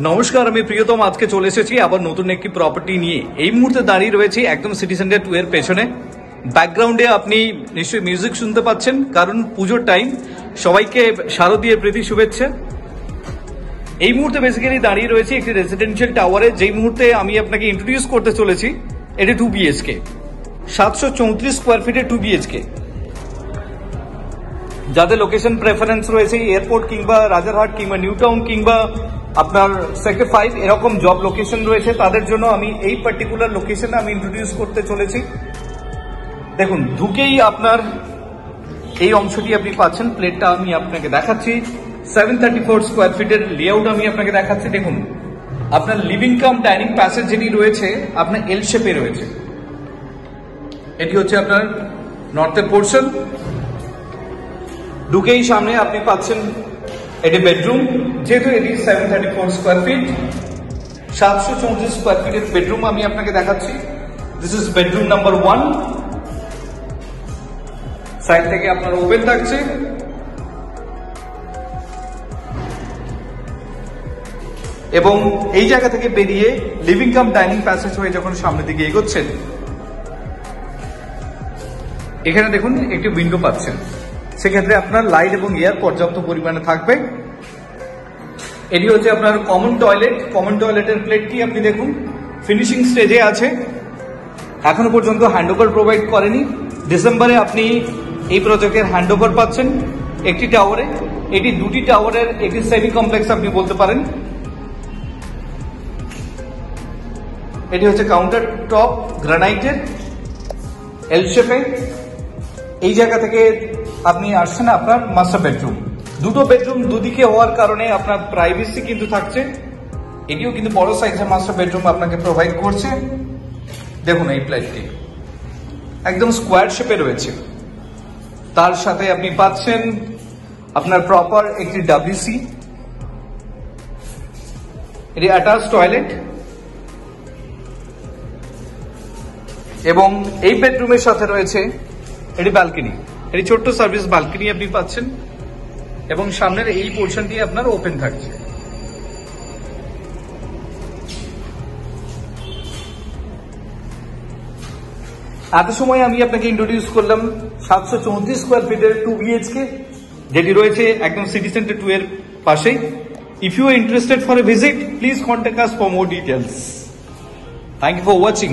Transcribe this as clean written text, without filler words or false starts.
নমস্কার, আমি প্রিয়তম আজকে চলে এসেছি আবার নতুন একটি প্রপার্টি নিয়ে। এই মুহূর্তে দাঁড়িয়ে রয়েছি একদম সিটি সেন্টার 2 এর পেছনে। ব্যাকগ্রাউন্ডে আপনি নিশ্চয়ই মিউজিক শুনতে পাচ্ছেন, কারণ পুজোর টাইম। সবাইকে শারদীয় প্রীতি শুভেচ্ছা। এই মুহূর্তে বেসিক্যালি দাঁড়িয়ে রয়েছি একটি রেসিডেন্সিয়াল টাওয়ারে, যেই মুহূর্তে আমি আপনাকে ইন্ট্রোডিউস করতে চলেছি। এটি 2 বিএচকে, 734 স্কোয়ার ফিটের 2 বিএচকে। যাদের লোকেশন প্রেফারেন্স রয়েছে এয়ারপোর্ট কিংবা রাজারহাট কিংবা নিউ টাউন কিংবা আপনার সেক্টর 5 এরকম জব লোকেশন রয়েছে, তাদের জন্য আমি এই পার্টিকুলার লোকেশনে আমি ইন্ট্রোডিউস করতে চলেছি। দেখুন, ঢুকেই আপনার এই অংশটি আপনি পাচ্ছেন। প্লেটটা আমি আপনাকে দেখাচ্ছি। 734 স্কোয়ার ফিটের লেআউট আমি আপনাকে দেখাচ্ছি। দেখুন, আপনার লিভিং কাম ডাইনিং প্যাসেজ যেটি রয়েছে আপনার এল শেপে রয়েছে। এটি হচ্ছে আপনার নর্থের পোর্শন। ঢুকেই সামনে আপনি পাচ্ছেন এটি বেডরুম। যেহেতু এটি 734 স্কোয়ার ফিট, 734 স্কোয়ার ফিটের বেডরুম আমি আপনাকে দেখাচ্ছি। This is bedroom number 1। Side থেকে আপনার ওপেন থাকছে এবং এই জায়গা থেকে বেরিয়ে লিভিং কাম ডাইনিং প্যাসেজ হয়ে যখন সামনের দিকে এগোচ্ছেন, এখানে দেখুন একটি উইন্ডো পাচ্ছেন। সেক্ষেত্রে আপনার লাইট এবং এয়ার পর্যাপ্ত পরিমাণে থাকবে। এটি হচ্ছে আপনার কমন টয়লেট। কমন টয়লেটের প্লেটটি আপনি দেখুন ফিনিশিং স্টেজে আছে, এখনো পর্যন্ত হ্যান্ডওভার প্রোভাইড করেনি। ডিসেম্বরে আপনি এই প্রজেক্টের হ্যান্ডওভার পাচ্ছেন একটি টাওয়ারে। এটি 2টি টাওয়ারের একটি সেমি কমপ্লেক্স আপনি বলতে পারেন। এটি হচ্ছে কাউন্টার টপ গ্রানাইটের এল শেপে। এই জায়গা থেকে আপনি আসছেন আপনার মাস্টার বেডরুম। দুটো বেডরুম দুদিকে হওয়ার কারণে আপনার প্রাইভেসি কিন্তু থাকছে। এটিও কিন্তু বড় সাইজের মাস্টার বেডরুম আপনাকে প্রোভাইড করছে। দেখুন, এই প্লেটটি একদম স্কোয়ার শেপে রয়েছে। তার সাথে আপনি পাচ্ছেন আপনার প্রপার একটি ডাব্লিউসি, এটি অ্যাটাচ টয়লেট এবং এই বেডরুমের সাথে রয়েছে এটি ব্যালকনি। এটি ছোট্ট সার্ভিস ব্যালকনি আপনি পাচ্ছেন এবং সামনের এই পোর্শনটি আপনার ওপেন থাকছে। এত সময় আমি আপনাকে ইন্ট্রোডিউস করলাম 734 স্কোয়ার ফিটের 2 বিএচকে, যেটি রয়েছে একদম সিটি সেন্টার 2 এর পাশেই। If you are interested for a visit, please contact us for more details. Thank you for watching.